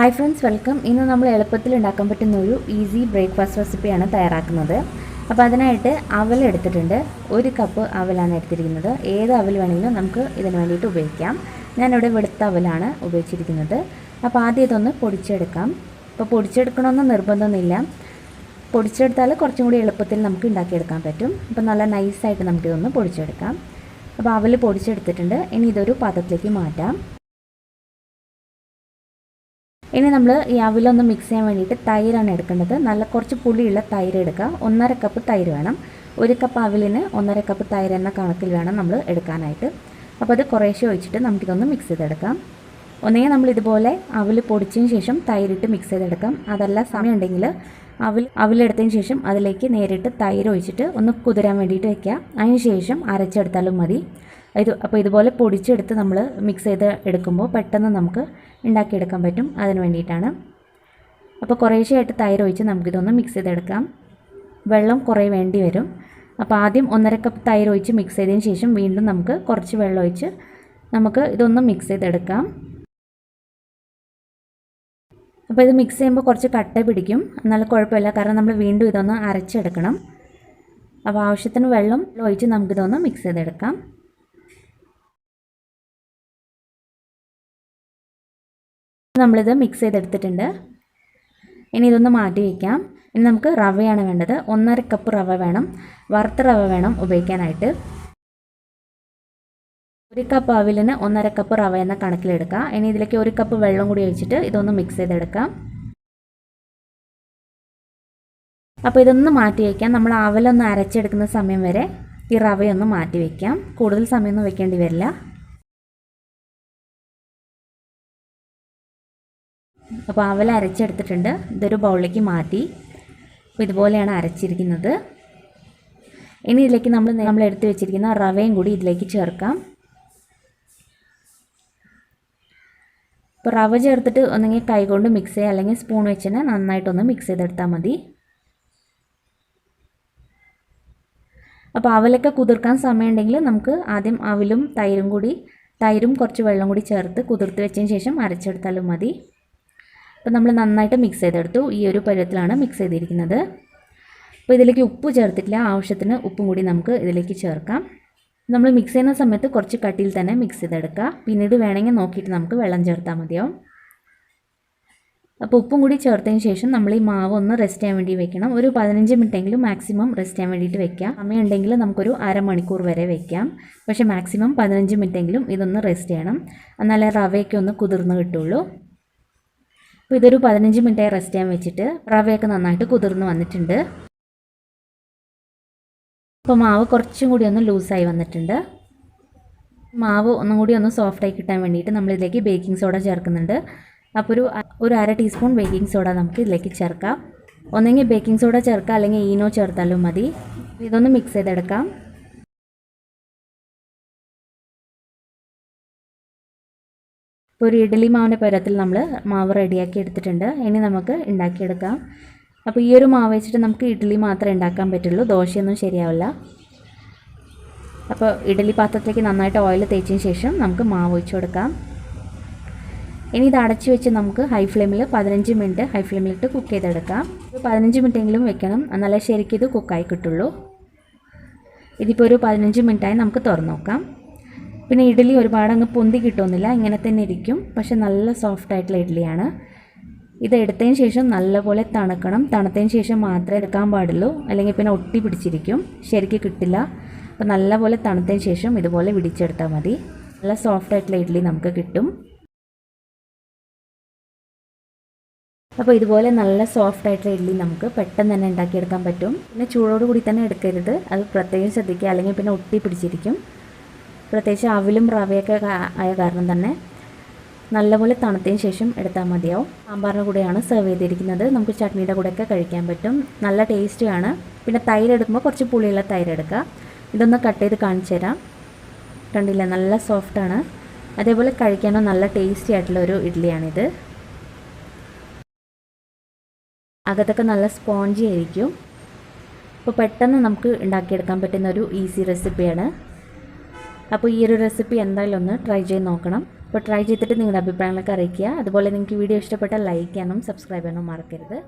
Hi friends, welcome. ഇന്ന് നമ്മൾ എളുപ്പത്തിൽ ഉണ്ടാക്കാൻ പറ്റുന്ന ഒരു ഈസി ബ്രേക്ക്ഫാസ്റ്റ് റെസിപ്പിയാണ് തയ്യാറാക്കുന്നത്. അപ്പോൾ അതിനായിട്ട് അവൽ എടുത്തിട്ടുണ്ട്. 1 കപ്പ് അവലാണ് എടുത്തിരിക്കുന്നത്. ഏത് അവൽ വേണമെങ്കിലും നമുക്ക് ഇതിന് വേണ്ടിയിട്ട് ഉപയോഗിക്കാം. ഞാനിവിടെ വെളുത്ത അവലാണ് ഉപയോഗിച്ചിരിക്കുന്നത്. അപ്പോൾ ആദ്യം ഇതൊന്ന് പൊടിച്ചെടുക്കാം. അപ്പോൾ പൊടിച്ചെടുക്കണമെന്ന് നിർബന്ധമൊന്നുമില്ല. പൊടിച്ചെടുത്താൽ കുറച്ചും കൂടി എളുപ്പത്തിൽ നമുക്ക് ഉണ്ടാക്കിയെടുക്കാൻ പറ്റും. അപ്പോൾ നല്ല നൈസായിട്ട് നമുക്കിതൊന്ന് പൊടിച്ചെടുക്കാം. അപ്പോൾ അവൽ പൊടിച്ചെടുത്തിട്ടുണ്ട്. ഇനി ഇതൊരു പാത്രത്തിലേക്ക് മാറ്റാം. ഇനി നമ്മൾ ഈ അവിലൊന്ന് മിക്സ് ചെയ്യാൻ വേണ്ടിയിട്ട് തൈരാണ് എടുക്കേണ്ടത്. നല്ല കുറച്ച് പുളിയുള്ള തൈര് എടുക്കുക. 1.5 കപ്പ് തൈര് വേണം. 1 കപ്പ് അവിലിന് 1.5 കപ്പ് തൈര് എന്ന കണക്കിൽ വേണം നമ്മൾ എടുക്കാനായിട്ട്. അപ്പോൾ അത് കുറേശ്ശെ ഒഴിച്ചിട്ട് നമുക്കിതൊന്ന് മിക്സ് ചെയ്തെടുക്കാം. ഒന്നുകിൽ നമ്മൾ ഇതുപോലെ അവിൽ പൊടിച്ചതിന് ശേഷം തൈരിട്ട് മിക്സ് ചെയ്തെടുക്കാം. അതല്ല സമയം ഉണ്ടെങ്കിൽ അവിലെടുത്തതിന് ശേഷം അതിലേക്ക് നേരിട്ട് തൈര് ഒഴിച്ചിട്ട് ഒന്ന് കുതിരാൻ വേണ്ടിയിട്ട് വയ്ക്കുക. അതിന് ശേഷം അരച്ചെടുത്താലും മതി. അപ്പോൾ ഇതുപോലെ പൊടിച്ചെടുത്ത് നമ്മൾ മിക്സ് ചെയ്ത് എടുക്കുമ്പോൾ പെട്ടെന്ന് നമുക്ക് ഉണ്ടാക്കിയെടുക്കാൻ പറ്റും. അതിന് വേണ്ടിയിട്ടാണ്. അപ്പോൾ കുറേശ്ശെയായിട്ട് തൈര് ഒഴിച്ച് നമുക്കിതൊന്ന് മിക്സ് ചെയ്തെടുക്കാം. വെള്ളം കുറേ വേണ്ടി വരും. അപ്പോൾ ആദ്യം 1.5 കപ്പ് തൈര് ഒഴിച്ച് മിക്സ് ചെയ്തതിന് ശേഷം വീണ്ടും നമുക്ക് കുറച്ച് വെള്ളം ഒഴിച്ച് നമുക്ക് ഇതൊന്ന് മിക്സ് ചെയ്തെടുക്കാം. അപ്പോൾ ഇത് മിക്സ് ചെയ്യുമ്പോൾ കുറച്ച് കട്ട പിടിക്കും. എന്നാലും കുഴപ്പമില്ല, കാരണം നമ്മൾ വീണ്ടും ഇതൊന്ന് അരച്ചെടുക്കണം. അപ്പോൾ ആവശ്യത്തിന് വെള്ളം ഒഴിച്ച് നമുക്കിതൊന്ന് മിക്സ് ചെയ്തെടുക്കാം. നമ്മളിത് മിക്സ് ചെയ്തെടുത്തിട്ടുണ്ട്. ഇനി ഇതൊന്ന് മാറ്റി വയ്ക്കാം. ഇനി നമുക്ക് റവയാണ് വേണ്ടത്. 1.5 കപ്പ് റവ വേണം. വറുത്ത റവ വേണം ഉപയോഗിക്കാനായിട്ട്. 1 കപ്പ് അവിലിന് 1.5 കപ്പ് റവ എന്ന കണക്കിലെടുക്കുക. ഇനി ഇതിലേക്ക് 1 കപ്പ് വെള്ളം കൂടി ഒഴിച്ചിട്ട് ഇതൊന്ന് മിക്സ് ചെയ്തെടുക്കാം. അപ്പോൾ ഇതൊന്ന് മാറ്റി വയ്ക്കാം. നമ്മൾ അവലൊന്ന് അരച്ചെടുക്കുന്ന സമയം വരെ ഈ റവയൊന്ന് മാറ്റി വയ്ക്കാം. കൂടുതൽ സമയമൊന്നും വെക്കേണ്ടി വരില്ല. അപ്പോൾ അവൽ അരച്ചെടുത്തിട്ടുണ്ട്. ഇതൊരു ബൗളിലേക്ക് മാറ്റി. അപ്പോൾ ഇതുപോലെയാണ് അരച്ചിരിക്കുന്നത്. ഇനി ഇതിലേക്ക് നമ്മൾ എടുത്ത് വെച്ചിരിക്കുന്ന റവയും കൂടി ഇതിലേക്ക് ചേർക്കാം. ഇപ്പോൾ റവ ചേർത്തിട്ട് ഒന്നെങ്കിൽ കൈകൊണ്ട് മിക്സ് ചെയ്യുക, അല്ലെങ്കിൽ സ്പൂൺ വെച്ച് തന്നെ നന്നായിട്ടൊന്ന് മിക്സ് ചെയ്തെടുത്താൽ മതി. അപ്പോൾ അവലൊക്കെ കുതിർക്കാൻ സമയമുണ്ടെങ്കിൽ നമുക്ക് ആദ്യം അവലും തൈരും കുറച്ച് വെള്ളം കൂടി ചേർത്ത് കുതിർത്ത് വെച്ചതിന് ശേഷം അരച്ചെടുത്താലും മതി. അപ്പോൾ നമ്മൾ നന്നായിട്ട് മിക്സ് ചെയ്തെടുത്തു. ഈ ഒരു പരുവത്തിലാണ് മിക്സ് ചെയ്തിരിക്കുന്നത്. അപ്പോൾ ഇതിലേക്ക് ഉപ്പ് ചേർത്തിട്ടില്ല. ആവശ്യത്തിന് ഉപ്പും കൂടി നമുക്ക് ഇതിലേക്ക് ചേർക്കാം. നമ്മൾ മിക്സ് ചെയ്യുന്ന സമയത്ത് കുറച്ച് കട്ടിയിൽ തന്നെ മിക്സ് ചെയ്തെടുക്കുക. പിന്നീട് വേണമെങ്കിൽ നോക്കിയിട്ട് നമുക്ക് വെള്ളം ചേർത്താൽ മതിയാവും. അപ്പോൾ ഉപ്പും കൂടി ചേർത്തതിന് ശേഷം നമ്മൾ ഈ മാവ് ഒന്ന് റെസ്റ്റ് ചെയ്യാൻ വേണ്ടി വെക്കണം. ഒരു 15 മിനിറ്റെങ്കിലും മാക്സിമം റെസ്റ്റ് ചെയ്യാൻ വേണ്ടിയിട്ട് വെക്കാം. സമയം ഉണ്ടെങ്കിൽ നമുക്കൊരു അരമണിക്കൂർ വരെ വെക്കാം. പക്ഷേ മാക്സിമം 15 മിനിറ്റെങ്കിലും ഇതൊന്ന് റെസ്റ്റ് ചെയ്യണം. എന്നാലേ റവയൊക്കെ ഒന്ന് കുതിർന്ന് കിട്ടുള്ളൂ. അപ്പോൾ ഇതൊരു 15 മിനിറ്റായി റെസ്റ്റ് ചെയ്യാൻ വെച്ചിട്ട് റവയൊക്കെ നന്നായിട്ട് കുതിർന്ന് വന്നിട്ടുണ്ട്. അപ്പോൾ മാവ് കുറച്ചും കൂടി ഒന്ന് ലൂസായി വന്നിട്ടുണ്ട്. മാവ് ഒന്നും കൂടി ഒന്ന് സോഫ്റ്റായി കിട്ടാൻ വേണ്ടിയിട്ട് നമ്മളിതിലേക്ക് ബേക്കിംഗ് സോഡ ചേർക്കുന്നുണ്ട്. അപ്പോൾ ഒരു 1/2 ടീസ്പൂൺ ബേക്കിംഗ് സോഡ നമുക്ക് ഇതിലേക്ക് ചേർക്കാം. ഒന്നെങ്കിൽ ബേക്കിംഗ് സോഡ ചേർക്കാം, അല്ലെങ്കിൽ ഈനോ ചേർത്താലും മതി. ഇതൊന്ന് മിക്സ് ചെയ്തെടുക്കാം. ഇപ്പോൾ ഒരു ഇഡ്ഡലി മാവിൻ്റെ പരുവത്തിൽ നമ്മൾ മാവ് റെഡിയാക്കി എടുത്തിട്ടുണ്ട്. ഇനി നമുക്ക് ഉണ്ടാക്കിയെടുക്കാം. അപ്പോൾ ഈ ഒരു മാവ് വെച്ചിട്ട് നമുക്ക് ഇഡ്ഡലി മാത്രമേ ഉണ്ടാക്കാൻ പറ്റുള്ളൂ. ദോശയൊന്നും ശരിയാവില്ല. അപ്പോൾ ഇഡ്ഡലി പാത്രത്തിലേക്ക് നന്നായിട്ട് ഓയിൽ തേച്ചതിന് ശേഷം നമുക്ക് മാവ് ഒഴിച്ച് കൊടുക്കാം. ഇനി ഇത് അടച്ച് വെച്ച് നമുക്ക് ഹൈ ഫ്ലെയിമിൽ 15 മിനിറ്റ് ഹൈ ഫ്ലെയിമിലിട്ട് കുക്ക് ചെയ്തെടുക്കാം. 15 മിനിറ്റെങ്കിലും വെക്കണം, എന്നാലേ ശരിക്കും ഇത് കുക്കായി കിട്ടുള്ളൂ. ഇതിപ്പോൾ ഒരു 15 മിനിറ്റായി. നമുക്ക് തുറന്ന് നോക്കാം. പിന്നെ ഇഡ്ഡലി ഒരുപാട് അങ്ങ് പൊന്തി കിട്ടുന്നില്ല, ഇങ്ങനെ തന്നെ ഇരിക്കും. പക്ഷെ നല്ല സോഫ്റ്റ് ആയിട്ടുള്ള ഇഡ്ഡലിയാണ്. ഇത് എടുത്തതിന് ശേഷം നല്ലപോലെ തണുക്കണം. തണുത്തതിന് ശേഷം മാത്രമേ എടുക്കാൻ പാടുള്ളൂ, അല്ലെങ്കിൽ പിന്നെ ഒട്ടി പിടിച്ചിരിക്കും, ശരിക്കും കിട്ടില്ല. അപ്പോൾ നല്ലപോലെ തണുത്തതിന് ശേഷം ഇതുപോലെ വിടിച്ചെടുത്താൽ മതി. നല്ല സോഫ്റ്റ് ആയിട്ടുള്ള ഇഡ്ഡലി നമുക്ക് കിട്ടും. അപ്പോൾ ഇതുപോലെ നല്ല സോഫ്റ്റ് ആയിട്ടുള്ള ഇഡ്ഡലി നമുക്ക് പെട്ടെന്ന് തന്നെ ഉണ്ടാക്കിയെടുക്കാൻ പറ്റും. പിന്നെ ചൂടോടുകൂടി തന്നെ എടുക്കരുത്, അത് പ്രത്യേകം ശ്രദ്ധിക്കുക, അല്ലെങ്കിൽ പിന്നെ ഒട്ടി പിടിച്ചിരിക്കും. പ്രത്യേകിച്ച് അവിലും റവയൊക്കെ ആയ കാരണം തന്നെ നല്ലപോലെ തണുത്തതിന് ശേഷം എടുത്താൽ മതിയാവും. സാമ്പാറിൻ്റെ കൂടെയാണ് സെർവ് ചെയ്തിരിക്കുന്നത്. നമുക്ക് ചട്നിയുടെ കൂടെയൊക്കെ കഴിക്കാൻ പറ്റും. നല്ല ടേസ്റ്റിയാണ്. പിന്നെ തൈര് എടുക്കുമ്പോൾ കുറച്ച് പുളിയുള്ള തൈര് എടുക്കുക. ഇതൊന്ന് കട്ട് ചെയ്ത് കാണിച്ചു തരാം. കണ്ടില്ല, നല്ല സോഫ്റ്റാണ്. അതേപോലെ കഴിക്കാനും നല്ല ടേസ്റ്റി ആയിട്ടുള്ള ഒരു ഇഡ്ഡലിയാണിത്. അകത്തൊക്കെ നല്ല സ്പോഞ്ചി ആയിരിക്കും. അപ്പോൾ പെട്ടെന്ന് നമുക്ക് ഉണ്ടാക്കിയെടുക്കാൻ പറ്റുന്ന ഒരു ഈസി റെസിപ്പിയാണ്. അപ്പോൾ ഈ ഒരു റെസിപ്പി എന്തായാലും ഒന്ന് ട്രൈ ചെയ്ത് നോക്കണം. അപ്പോൾ ട്രൈ ചെയ്തിട്ട് നിങ്ങളുടെ അഭിപ്രായങ്ങളൊക്കെ അറിയിക്കുക. അതുപോലെ നിങ്ങൾക്ക് വീഡിയോ ഇഷ്ടപ്പെട്ടാൽ ലൈക്ക് ചെയ്യാനും സബ്സ്ക്രൈബ് ചെയ്യാനും മറക്കരുത്.